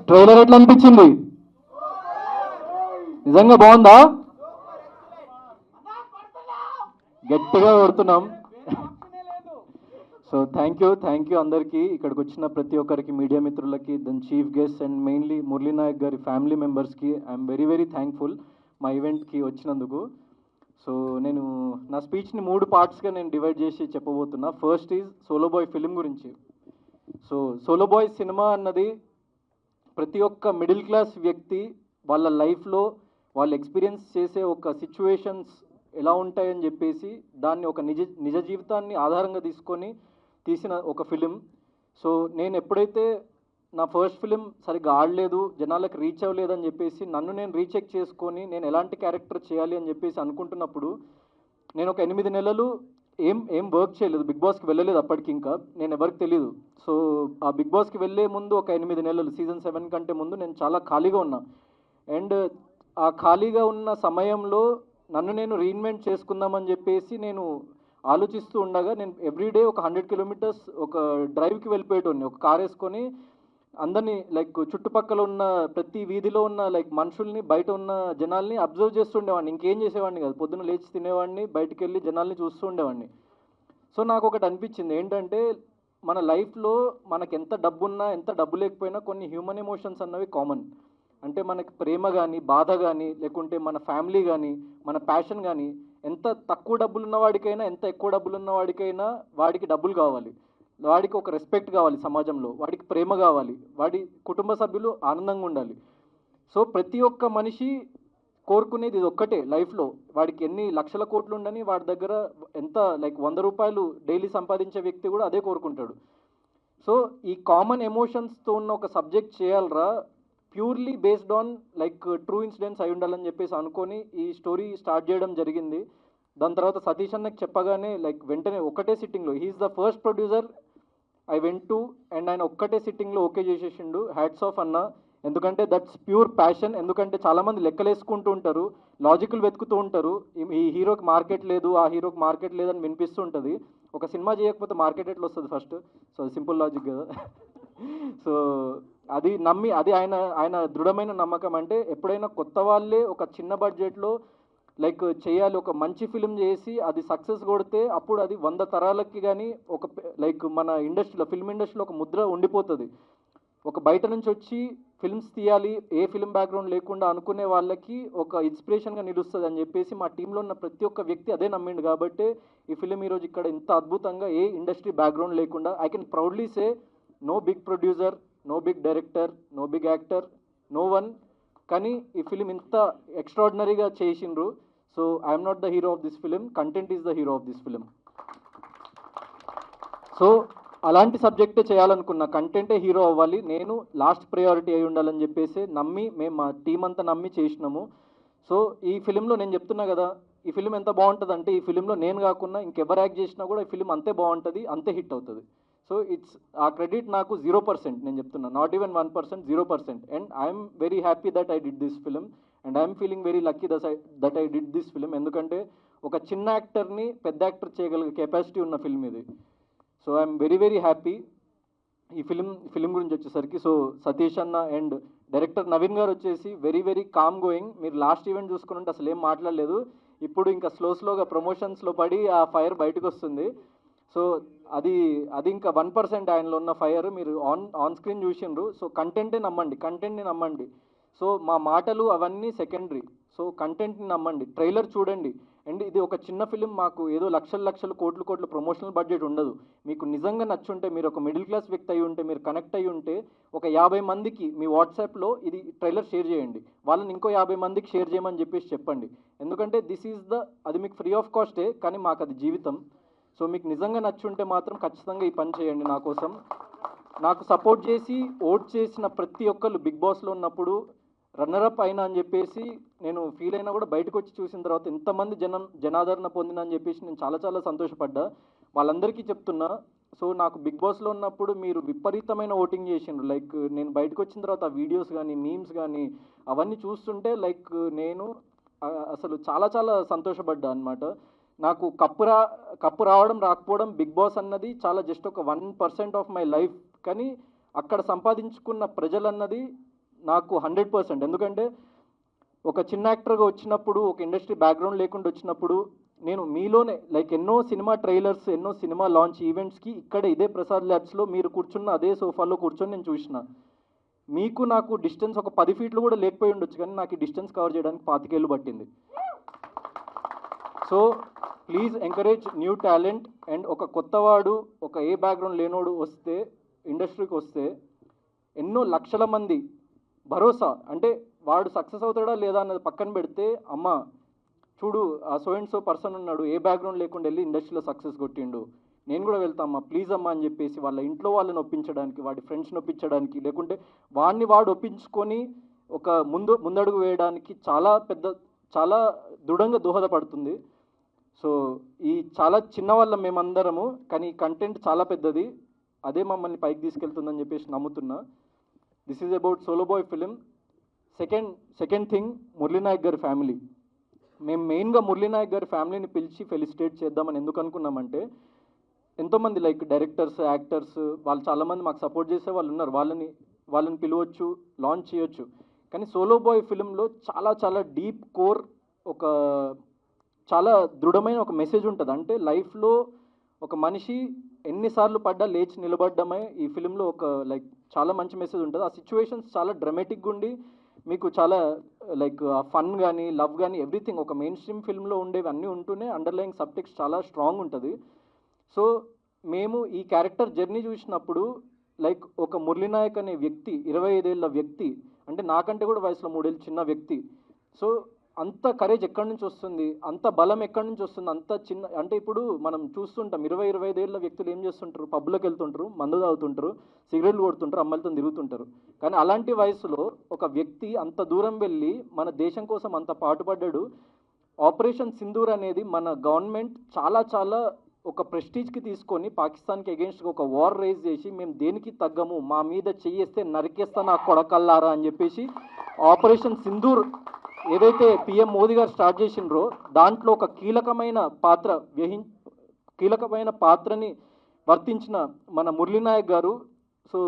Trailer ఎట్లా అనిపించింది? నిజంగా బాగుందా? గట్టిగా కొడుతున్నాం. సో థ్యాంక్ యూ అందరికీ, ఇక్కడికి వచ్చిన ప్రతి ఒక్కరికి, మీడియా మిత్రులకి, then chief guest and mainly Murali Nayak గారి ఫ్యామిలీ మెంబర్స్కి ఐఎమ్ వెరీ థ్యాంక్ఫుల్ మా ఈవెంట్కి వచ్చినందుకు. సో నేను నా స్పీచ్ని 3 పార్ట్స్గా నేను డివైడ్ చేసి చెప్పబోతున్నా. First is solo boy film గురించి. సో సోలో బాయ్ సినిమా అన్నది ప్రతి ఒక్క మిడిల్ క్లాస్ వ్యక్తి వాళ్ళ లైఫ్లో వాళ్ళు ఎక్స్పీరియన్స్ చేసే ఒక సిచ్యువేషన్స్ ఎలా ఉంటాయని చెప్పేసి దాన్ని ఒక నిజ జీవితాన్ని ఆధారంగా తీసుకొని తీసిన ఒక ఫిలిం. సో నేను ఎప్పుడైతే నా ఫస్ట్ ఫిలిం సరిగ్గా ఆడలేదు, జనాలకు రీచ్ అవ్వలేదని చెప్పేసి నన్ను నేను రీచెక్ చేసుకొని నేను ఎలాంటి క్యారెక్టర్ చేయాలి అని చెప్పేసి అనుకుంటున్నప్పుడు నేను ఒక 8 నెలలు ఏం వర్క్ చేయలేదు, బిగ్ బాస్కి వెళ్ళలేదు. అప్పటికి ఇంకా నేను ఎవరికి తెలియదు. సో ఆ బిగ్ బాస్కి వెళ్ళే ముందు ఒక 8 నెలలు సీజన్ 7 కంటే ముందు నేను చాలా ఖాళీగా ఉన్నా. అండ్ ఆ ఖాళీగా ఉన్న సమయంలో నన్ను నేను రీఇన్వెంట్ చేసుకుందామని చెప్పేసి నేను ఆలోచిస్తూ ఉండగా నేను ఎవ్రీడే ఒక 100 కిలోమీటర్స్ ఒక డ్రైవ్కి వెళ్ళిపోయేటోని, ఒక కార్ వేసుకొని అందరినీ లైక్ చుట్టుపక్కల ఉన్న ప్రతి వీధిలో ఉన్న లైక్ మనుషుల్ని, బయట ఉన్న జనాల్ని అబ్జర్వ్ చేస్తుండేవాడిని. ఇంకేం చేసేవాడిని కాదు, పొద్దున్న లేచి తినేవాడిని, బయటికి వెళ్ళి జనాల్ని చూస్తూ ఉండేవాడిని. సో నాకు ఒకటి అనిపించింది ఏంటంటే, మన లైఫ్లో మనకి ఎంత డబ్బున్నా ఎంత డబ్బు లేకపోయినా కొన్ని హ్యూమన్ ఎమోషన్స్ అన్నవి కామన్. అంటే మనకి ప్రేమ కానీ, బాధ కానీ, లేకుంటే మన ఫ్యామిలీ కానీ, మన ప్యాషన్ కానీ, ఎంత తక్కువ డబ్బులు ఉన్నవాడికైనా ఎంత ఎక్కువ డబ్బులు ఉన్నవాడికైనా వాడికి డబ్బులు కావాలి, వాడికి ఒక రెస్పెక్ట్ కావాలి సమాజంలో, వాడికి ప్రేమ కావాలి, వాడి కుటుంబ సభ్యులు ఆనందంగా ఉండాలి. సో ప్రతి ఒక్క మనిషి కోరుకునేది ఇది ఒక్కటే లైఫ్లో. వాడికి ఎన్ని లక్షల కోట్లు ఉండని వాడి దగ్గర ఎంత లైక్ 100 రూపాయలు డైలీ సంపాదించే వ్యక్తి కూడా అదే కోరుకుంటాడు. సో ఈ కామన్ ఎమోషన్స్తో ఉన్న ఒక సబ్జెక్ట్ చేయాలరా, purely based on like true incidents అయి ఉండాలని చెప్పేసి అనుకొని ఈ స్టోరీ స్టార్ట్ చేయడం జరిగింది. దాని తర్వాత సతీష్ అన్నకి చెప్పగానే లైక్ వెంటనే ఒకటే సిట్టింగ్లో, he's the first producer I went to, and ఆయన ఒక్కటే సిట్టింగ్లో ఓకే చేసేసిండు. హ్యాట్స్ ఆఫ్ అన్న. ఎందుకంటే దట్స్ ప్యూర్ ప్యాషన్. ఎందుకంటే చాలామంది లెక్కలేసుకుంటూ ఉంటారు, లాజికల్ వెతుకుతూ ఉంటారు, ఈ హీరోకి మార్కెట్ లేదు, ఆ హీరోకి మార్కెట్ లేదని వినిపిస్తూ ఉంటుంది. ఒక సినిమా చేయకపోతే మార్కెట్ ఎట్లా వస్తుంది ఫస్ట్? సో సింపుల్ లాజిక్ కదా. సో అది నమ్మి, అది ఆయన దృఢమైన నమ్మకం. అంటే ఎప్పుడైనా కొత్త వాళ్ళే ఒక చిన్న బడ్జెట్లో లైక్ చేయాలి, ఒక మంచి ఫిలిం చేసి అది సక్సెస్ కొడితే అప్పుడు అది 100 తరాలకి కానీ ఒక లైక్ మన ఇండస్ట్రీలో, ఫిల్మ్ ఇండస్ట్రీలో ఒక ముద్ర ఉండిపోతుంది. ఒక బయట నుంచి వచ్చి ఫిల్మ్స్ తీయాలి, ఏ ఫిల్మ్ బ్యాక్గ్రౌండ్ లేకుండా అనుకునే వాళ్ళకి ఒక ఇన్స్పిరేషన్గా నిలుస్తుంది అని చెప్పేసి మా టీంలో ఉన్న ప్రతి ఒక్క వ్యక్తి అదే నమ్మిండు. కాబట్టి ఈ ఫిలిం ఈరోజు ఇక్కడ ఇంత అద్భుతంగా ఏ ఇండస్ట్రీ బ్యాక్గ్రౌండ్ లేకుండా I can proudly say no big producer, no big director, no big actor, no one, కానీ ఈ ఫిలిం ఇంత ఎక్స్ట్రాడినరీగా చేసిండ్రు. So I'm not the hero of this film, content is the hero of this film. So అలాంటి సబ్జెక్టే చేయాలనుకున్నా, కంటెంటే hero అవ్వాలి, నేను లాస్ట్ ప్రయారిటీ అయి ఉండాలని చెప్పేసి నమ్మి మేము మా టీం అంతా నమ్మి చేసినాము. సో ఈ ఫిలింలో నేను చెప్తున్నా కదా, ఈ ఫిలిం ఎంత బాగుంటుంది అంటే, ఈ ఫిలింలో నేను కాకుండా ఇంకెవరు యాక్ట్ చేసినా కూడా ఈ ఫిలిం అంతే బాగుంటుంది, అంతే హిట్ అవుతుంది. సో ఇట్స్ ఆ క్రెడిట్ నాకు 0%, నేను చెప్తున్నా, not even 1%, 0%. And I'm very happy that I did this film and I'm feeling very lucky that I did this film. ఎందుకంటే ఒక చిన్న యాక్టర్ని పెద్ద యాక్టర్ చేయగలిగే కెపాసిటీ ఉన్న ఫిల్మ్ ఇది. So I'm very happy. ఈ ఫిలిం గురించి వచ్చేసరికి, సో సతీష్ అన్న అండ్ డైరెక్టర్ నవీన్ గారు వచ్చేసి వెరీ కామ్ గోయింగ్. మీరు లాస్ట్ ఈవెంట్ చూసుకుంటే అసలు ఏం మాట్లాడలేదు, ఇప్పుడు ఇంకా స్లోగా ప్రమోషన్స్లో పడి ఆ ఫైర్ బయటకు వస్తుంది. సో అది ఇంకా 1% ఆయనలో ఉన్న ఫైర్ మీరు ఆన్ స్క్రీన్ చూసిండ్రు. సో కంటెంట్ని నమ్మండి. సో మా మాటలు అవన్నీ సెకండరీ. సో కంటెంట్ని నమ్మండి, ట్రైలర్ చూడండి. అండ్ ఇది ఒక చిన్న ఫిలిం, మాకు ఏదో లక్షలు కోట్లు ప్రమోషనల్ బడ్జెట్ ఉండదు. మీకు నిజంగా నచ్చుంటే, మీరు ఒక మిడిల్ క్లాస్ వ్యక్తి అయి ఉంటే, మీరు కనెక్ట్ అయ్యి ఉంటే, ఒక 50 మందికి మీ వాట్సాప్లో ఇది ట్రైలర్ షేర్ చేయండి, వాళ్ళని ఇంకో 50 మందికి షేర్ చేయమని చెప్పేసి చెప్పండి. ఎందుకంటే అది మీకు ఫ్రీ ఆఫ్ కాస్టే, కానీ మాకు అది జీవితం. సో మీకు నిజంగా నచ్చుంటే మాత్రం ఖచ్చితంగా ఈ పని చేయండి నా కోసం. నాకు సపోర్ట్ చేసి ఓట్ చేసిన ప్రతి ఒక్కళ్ళు బిగ్ బాస్లో ఉన్నప్పుడు రన్నరప్ అయినా అని చెప్పేసి నేను ఫీల్ అయినా కూడా బయటకు వచ్చి చూసిన తర్వాత ఎంతమంది జనాదరణ పొందిన అని చెప్పేసి నేను చాలా సంతోషపడ్డా. వాళ్ళందరికీ చెప్తున్నా, సో నాకు బిగ్ బాస్లో ఉన్నప్పుడు మీరు విపరీతమైన ఓటింగ్ చేసిండ్రు. లైక్ నేను బయటకు వచ్చిన తర్వాత ఆ వీడియోస్ కానీ, మీమ్స్ కానీ అవన్నీ చూస్తుంటే లైక్ నేను అసలు చాలా సంతోషపడ్డా అనమాట. నాకు కప్పు రావడం రాకపోవడం బిగ్ బాస్ అన్నది చాలా జస్ట్ ఒక 1% ఆఫ్ మై లైఫ్. కానీ అక్కడ సంపాదించుకున్న ప్రజలన్నది నాకు 100%. ఎందుకంటే ఒక చిన్న యాక్టర్గా వచ్చినప్పుడు, ఒక ఇండస్ట్రీ బ్యాక్గ్రౌండ్ లేకుండా వచ్చినప్పుడు, నేను మీలోనే లైక్ ఎన్నో సినిమా ట్రైలర్స్, ఎన్నో సినిమా లాంచ్ ఈవెంట్స్కి ఇక్కడ ఇదే ప్రసాద్ ల్యాబ్స్లో మీరు కూర్చున్న అదే సోఫాలో కూర్చొని నేను చూసిన. మీకు నాకు డిస్టెన్స్ ఒక 10 ఫీట్లు కూడా లేకపోయి ఉండొచ్చు, కానీ నాకు ఈ డిస్టెన్స్ కవర్ చేయడానికి 25 ఏళ్ళు పట్టింది. So please encourage new talent. And ఒక కొత్తవాడు, ఒక ఏ బ్యాక్గ్రౌండ్ లేనోడు వస్తే, ఇండస్ట్రీకి వస్తే ఎన్నో లక్షల మంది భరోసా, అంటే వాడు సక్సెస్ అవుతాడా లేదా అన్నది పక్కన పెడితే, అమ్మ చూడు ఆ సో అండ్ సో పర్సన్ ఉన్నాడు, ఏ బ్యాక్గ్రౌండ్ లేకుండా వెళ్ళి ఇండస్ట్రీలో సక్సెస్ కొట్టిండు, నేను కూడా వెళ్తామ్మా ప్లీజ్ అమ్మా అని చెప్పేసి వాళ్ళ ఇంట్లో వాళ్ళని ఒప్పించడానికి, వాడి ఫ్రెండ్స్ని ఒప్పించడానికి, లేకుంటే వాడిని వాడు ఒప్పించుకొని ఒక ముందడుగు వేయడానికి చాలా దృఢంగా దోహదపడుతుంది. సో ఈ చాలా చిన్న వాళ్ళం మేమందరము, కానీ కంటెంట్ చాలా పెద్దది, అదే మమ్మల్ని పైకి తీసుకెళ్తుందని చెప్పేసి నమ్ముతున్నా. This is about solo boy film. Second thing, Murali Nayak గారి ఫ్యామిలీ. మేము మెయిన్గా మురళీనాయక్ గారి ఫ్యామిలీని పిలిచి ఫెలిసిటేట్ చేద్దామని ఎందుకు అనుకున్నామంటే, ఎంతోమంది లైక్ డైరెక్టర్స్, యాక్టర్స్, వాళ్ళు చాలామంది మాకు సపోర్ట్ చేసే వాళ్ళు ఉన్నారు, వాళ్ళని పిలవచ్చు, లాంచ్ చేయొచ్చు. కానీ సోలో బాయ్ ఫిలింలో చాలా డీప్ కోర్, ఒక చాలా దృఢమైన ఒక మెసేజ్ ఉంటుంది. అంటే లైఫ్లో ఒక మనిషి ఎన్నిసార్లు పడ్డా లేచి నిలబడ్డమే ఈ ఫిలింలో ఒక లైక్ చాలా మంచి మెసేజ్ ఉంటుంది. ఆ సిచ్యువేషన్స్ చాలా డ్రమాటిక్గా ఉండి మీకు చాలా లైక్ ఫన్ కానీ, లవ్ కానీ, ఎవ్రీథింగ్ ఒక మెయిన్ స్ట్రీమ్ ఫిల్మ్లో ఉండేవి అన్నీ ఉంటూనే అండర్లయింగ్ సబ్టెక్స్ట్ చాలా స్ట్రాంగ్ ఉంటుంది. సో మేము ఈ క్యారెక్టర్ జర్నీ చూసినప్పుడు లైక్ ఒక మురళీనాయక్ అనే వ్యక్తి, 25 ఏళ్ళ వ్యక్తి, అంటే నాకంటే కూడా వయసులో 3 ఏళ్ళు చిన్న వ్యక్తి. సో అంత కరేజ్ ఎక్కడి నుంచి వస్తుంది, అంత బలం ఎక్కడి నుంచి వస్తుంది, అంత చిన్న, అంటే ఇప్పుడు మనం చూస్తుంటాం 25 ఏళ్ళ వ్యక్తులు ఏం చేస్తుంటారు, పబ్లోకి వెళ్తుంటారు, మందు తాగుతుంటారు, సిగరెట్లు కొడుతుంటారు, అమ్మాయిలతో తిరుగుతుంటారు. కానీ అలాంటి వయసులో ఒక వ్యక్తి అంత దూరం వెళ్ళి మన దేశం కోసం అంత పాటుపడ్డాడు. ఆపరేషన్ సింధూర్ అనేది మన గవర్నమెంట్ చాలా ఒక ప్రెస్టీజ్కి తీసుకొని పాకిస్తాన్కి అగెన్స్ట్గా ఒక వార్ రేజ్ చేసి, మేము దేనికి తగ్గము, మా మీద చెయ్యేస్తే నరికేస్తా నా కొడకల్లారా అని చెప్పేసి ఆపరేషన్ సింధూర్ ఏదైతే పిఎం మోదీ గారు స్టార్ట్ చేసిండ్రో దాంట్లో ఒక కీలకమైన పాత్రని వర్తించిన మన మురళీనాయక్ గారు. సో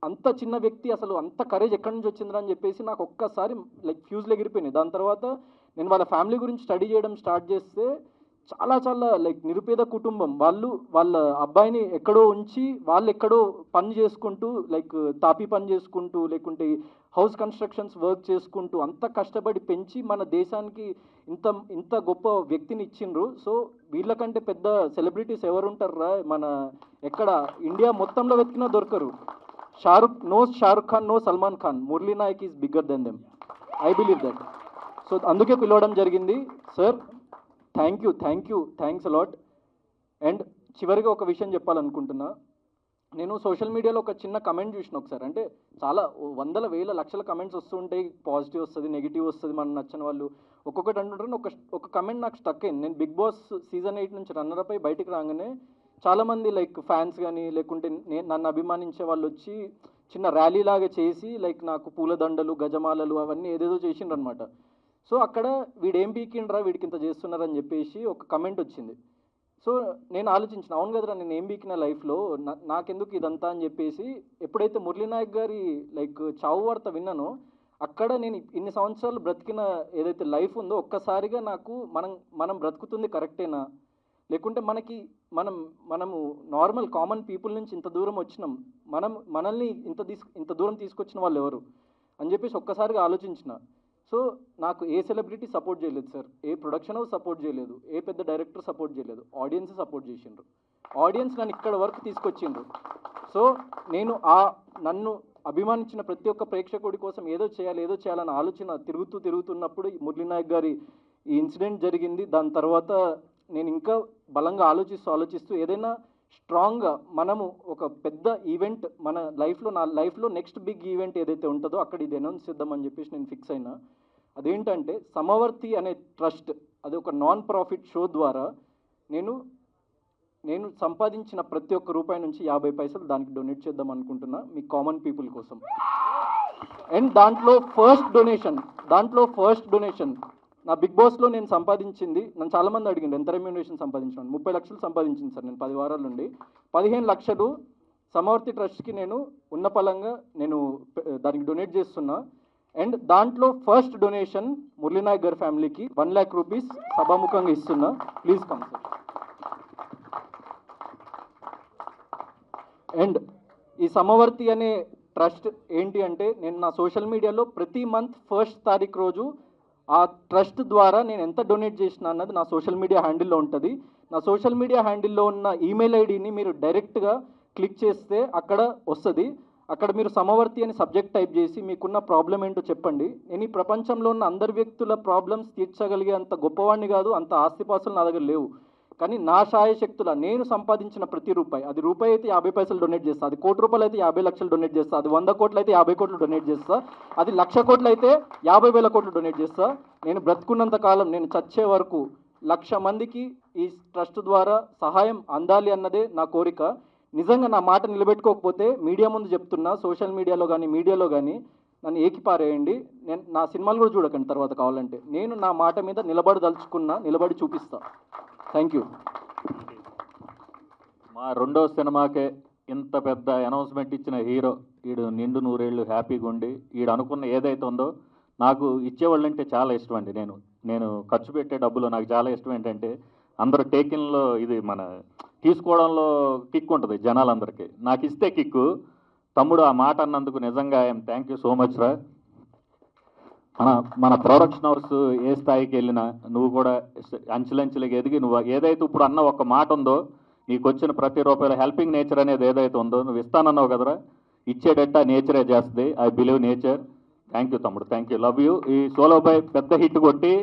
అంత చిన్న వ్యక్తి అసలు అంత కరేజ్ ఎక్కడి నుంచి వచ్చిందిరా అని చెప్పేసి నాకు ఒక్కసారి లైక్ ఫ్యూజ్లు ఎగిరిపోయినాయి. దాని తర్వాత నేను వాళ్ళ ఫ్యామిలీ గురించి స్టడీ చేయడం స్టార్ట్ చేస్తే చాలా లైక్ నిరుపేద కుటుంబం, వాళ్ళ అబ్బాయిని ఎక్కడో ఉంచి వాళ్ళు ఎక్కడో పని చేసుకుంటూ, లైక్ తాపీ పని చేసుకుంటూ, లేకుంటే హౌస్ కన్స్ట్రక్షన్స్ వర్క్ చేసుకుంటూ అంత కష్టపడి పెంచి మన దేశానికి ఇంత గొప్ప వ్యక్తిని ఇచ్చిండ్రు. సో వీళ్ళకంటే పెద్ద సెలబ్రిటీస్ ఎవరుంటారా, మన ఎక్కడ ఇండియా మొత్తంలో వెతికినా దొరకరు. Shahrukh Khan, no Salman Khan, Murali Nayak is bigger than them, I believe that. So అందుకే పిలవడం జరిగింది. Sir thanks a lot. అండ్ చివరిగా ఒక విషయం చెప్పాలనుకుంటున్నా. నేను సోషల్ మీడియాలో ఒక చిన్న కమెంట్ చూసిన ఒకసారి, అంటే చాలా వందల వేల లక్షల కమెంట్స్ వస్తుంటాయి, పాజిటివ్ వస్తుంది, నెగిటివ్ వస్తుంది, మనకు నచ్చని వాళ్ళు ఒక్కొక్కటి అంటుంటారు. ఒక కమెంట్ నాకు స్టక్ అయింది. నేను బిగ్ బాస్ సీజన్ 8 నుంచి రన్నర్ అయి బయటికి రాగానే చాలామంది లైక్ ఫ్యాన్స్ కానీ, లేకుంటే నన్ను అభిమానించే వాళ్ళు వచ్చి చిన్న ర్యాలీ లాగా చేసి లైక్ నాకు పూలదండలు, గజమాలలు అవన్నీ ఏదేదో చేసిండ్రు అనమాట. సో అక్కడ వీడేం పీకిండ్రా, వీడికి ఇంత చేస్తున్నారని చెప్పేసి ఒక కమెంట్ వచ్చింది. సో నేను ఆలోచించిన, అవును కదరా నేను ఏం బీకిన లైఫ్లో, నాకెందుకు ఇదంతా అని చెప్పేసి ఎప్పుడైతే మురళీనాయక్ గారి లైక్ చావు వార్త విన్నానో అక్కడ నేను ఇన్ని సంవత్సరాలు బ్రతికిన ఏదైతే లైఫ్ ఉందో ఒక్కసారిగా నాకు మనం బ్రతుకుతుంది కరెక్టేనా, లేకుంటే మనము నార్మల్ కామన్ పీపుల్ నుంచి ఇంత దూరం వచ్చినాం, మనల్ని ఇంత దూరం తీసుకొచ్చిన వాళ్ళు ఎవరు అని చెప్పేసి ఒక్కసారిగా ఆలోచించిన. సో నాకు ఏ సెలబ్రిటీ సపోర్ట్ చేయలేదు సార్, ఏ ప్రొడక్షన్ హౌస్ సపోర్ట్ చేయలేదు, ఏ పెద్ద డైరెక్టర్ సపోర్ట్ చేయలేదు, ఆడియన్స్ సపోర్ట్ చేసిండ్రు. ఆడియన్స్ నన్ను ఇక్కడ వరకు తీసుకొచ్చిండ్రు. సో నేను నన్ను అభిమానించిన ప్రతి ఒక్క ప్రేక్షకుడి కోసం ఏదో చేయాలన్న ఆలోచన తిరుగుతున్నప్పుడు మురళీనాయక్ గారి ఈ ఇన్సిడెంట్ జరిగింది. దాని తర్వాత నేను ఇంకా బలంగా ఆలోచిస్తూ ఏదైనా స్ట్రాంగ్గా మనము ఒక పెద్ద ఈవెంట్ మన నా లైఫ్లో నెక్స్ట్ బిగ్ ఈవెంట్ ఏదైతే ఉంటుందో అక్కడ ఇది అనౌన్స్ చేద్దామని చెప్పేసి నేను ఫిక్స్ అయినా. అదేంటంటే సమవర్తి అనే ట్రస్ట్, అది ఒక నాన్ ప్రాఫిట్ షో ద్వారా నేను సంపాదించిన ప్రతి ఒక్క రూపాయి నుంచి 50 పైసలు దానికి డొనేట్ చేద్దాం అనుకుంటున్నా, మీ కామన్ పీపుల్ కోసం. అండ్ దాంట్లో ఫస్ట్ డొనేషన్ నా బిగ్ బాస్లో నేను సంపాదించింది, నన్ను చాలామంది అడిగింది ఎంత రెమ్యూనరేషన్ సంపాదించాను. 30 లక్షలు సంపాదించింది సార్ నేను 10 వారాల నుండి. 15 లక్షలు సమవర్తి ట్రస్ట్కి నేను ఉన్న పలంగా నేను దానికి డొనేట్ చేస్తున్నా. అండ్ దాంట్లో ఫస్ట్ డొనేషన్ మురళీనాయక్ గారి ఫ్యామిలీకి 1 lakh రూపీస్ సభాముఖంగా ఇస్తున్నా. Please come sir. అండ్ ఈ సమవర్తి అనే ట్రస్ట్ ఏంటి అంటే, నేను నా సోషల్ మీడియాలో ప్రతి మంత్ 1st తారీఖు రోజు ఆ ట్రస్ట్ ద్వారా నేను ఎంత డొనేట్ చేసిన అన్నది నా సోషల్ మీడియా హ్యాండిల్లో ఉంటుంది. నా సోషల్ మీడియా హ్యాండిల్లో ఉన్న ఈమెయిల్ ఐడిని మీరు డైరెక్ట్గా క్లిక్ చేస్తే అక్కడ వస్తుంది. అక్కడ మీరు సమవర్తి అని సబ్జెక్ట్ టైప్ చేసి మీకున్న ప్రాబ్లం ఏంటో చెప్పండి. నేను ఈ ప్రపంచంలో ఉన్న అందరి వ్యక్తుల ప్రాబ్లమ్స్ తీర్చగలిగే అంత గొప్పవాడిని కాదు, అంత ఆస్తిపాస్తులు నా దగ్గర లేవు. కానీ నా శాయశక్తుల నేను సంపాదించిన ప్రతి రూపాయి, అది రూపాయి అయితే 50 పైసలు డొనేట్ చేస్తా, అది ₹1 కోటి అయితే 50 లక్షలు డొనేట్ చేస్తా, అది 100 కోట్లు అయితే 50 కోట్లు డొనేట్ చేస్తా, అది 1,00,000 కోట్లు అయితే 50,000 కోట్లు డొనేట్ చేస్తా. నేను బ్రతుకున్నంత కాలం, నేను చచ్చే వరకు 1,00,000 మందికి ఈ ట్రస్ట్ ద్వారా సహాయం అందాలి అన్నదే నా కోరిక. నిజంగా నా మాట నిలబెట్టుకోకపోతే మీడియా ముందు చెప్తున్నా, సోషల్ మీడియాలో కానీ మీడియాలో కానీ నన్ను ఏకిపారేయండి. నేను నా సినిమాలు కూడా చూడకండి తర్వాత కావాలంటే. నేను నా మాట మీద నిలబడి చూపిస్తా. Thank you. మా 2వ సినిమాకే ఇంత పెద్ద అనౌన్స్మెంట్ ఇచ్చిన హీరో ఈడు నిండు 100 ఏళ్ళు హ్యాపీగా ఉండి ఈడు అనుకున్న ఏదైతే ఉందో నాకు ఇచ్చేవాళ్ళంటే చాలా ఇష్టం అండి. నేను ఖర్చు పెట్టే డబ్బులు నాకు చాలా ఇష్టం. ఏంటంటే అందరూ టేకిన్లో ఇది మన తీసుకోవడంలో కిక్ ఉంటుంది జనాలందరికీ, నాకు ఇస్తే కిక్కు. తమ్ముడు ఆ మాట అన్నందుకు నిజంగా I'm thank you so much రా. మన ప్రొడక్షన్ హౌస్ ఏ స్థాయికి వెళ్ళినా నువ్వు కూడా అంచెలంచెలుగా ఎదిగి నువ్వు ఏదైతే ఇప్పుడు అన్న ఒక మాట ఉందో, నీకు వచ్చిన ప్రతి రూపాయల హెల్పింగ్ నేచర్ అనేది ఏదైతే ఉందో నువ్వు ఇస్తానన్నావు కదరా, ఇచ్చేటట్టు నేచరే చేస్తుంది. I believe nature. Thank you తమ్ముడు, థ్యాంక్ యూ, లవ్ యూ. ఈ సోలో బాయ్ పెద్ద హిట్ కొట్టి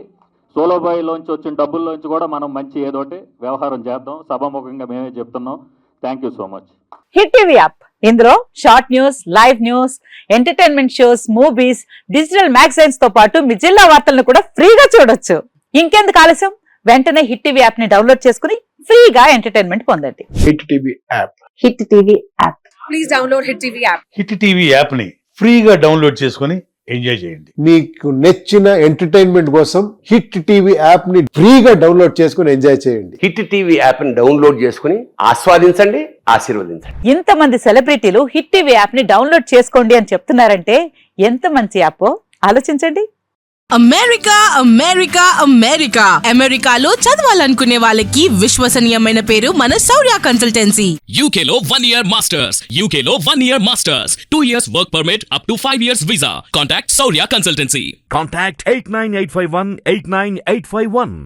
సోలో బాయ్లోంచి వచ్చిన డబ్బుల్లోంచి కూడా మనం మంచి ఏదోటి వ్యవహారం చేద్దాం. సభాముఖంగా మేమే చెప్తున్నాం. Thank you so much. Hit TV app, ఇందులో short news, live news, entertainment shows, movies, digital magazines తో పాటు మీ జిల్లా వార్తలను కూడా ఫ్రీగా చూడొచ్చు. ఇంకెందుకు ఆలస్యం, వెంటనే హిట్ టీవీ యాప్ ని డౌన్లోడ్ చేసుకుని ఫ్రీగా ఎంటర్టైన్మెంట్ పొందండి. Hit TV app. Hit TV app. Please download hit TV app. Hit TV app ని ఫ్రీగా డౌన్లోడ్ చేసుకుని ఎంజాయ్ చేయండి. మీకు నచ్చిన ఎంటర్టైన్మెంట్ కోసం హిట్ టీవీ యాప్ ని ఫ్రీగా డౌన్లోడ్ చేసుకుని ఎంజాయ్ చేయండి. హిట్ టీవీ యాప్ ని డౌన్లోడ్ చేసుకుని ఆస్వాదించండి, ఆశీర్వదించండి. ఇంతమంది సెలబ్రిటీలు హిట్ టీవీ యాప్ ని డౌన్లోడ్ చేసుకోండి అని చెప్తున్నారంటే ఎంత మంచి యాప్ ఆలోచించండి. అమెరికా అమెరికా అమెరికా అమెరికాలో చదవాలనుకునే వాళ్ళకి విశ్వసనీయమైన పేరు మన శౌర్య కన్సల్టెన్సీ. UK లో 1 year masters, UK లో 1 year masters, 2 years work permit up to 5 years visa. Contact Saurya Consultancy. Contact 89851 89851.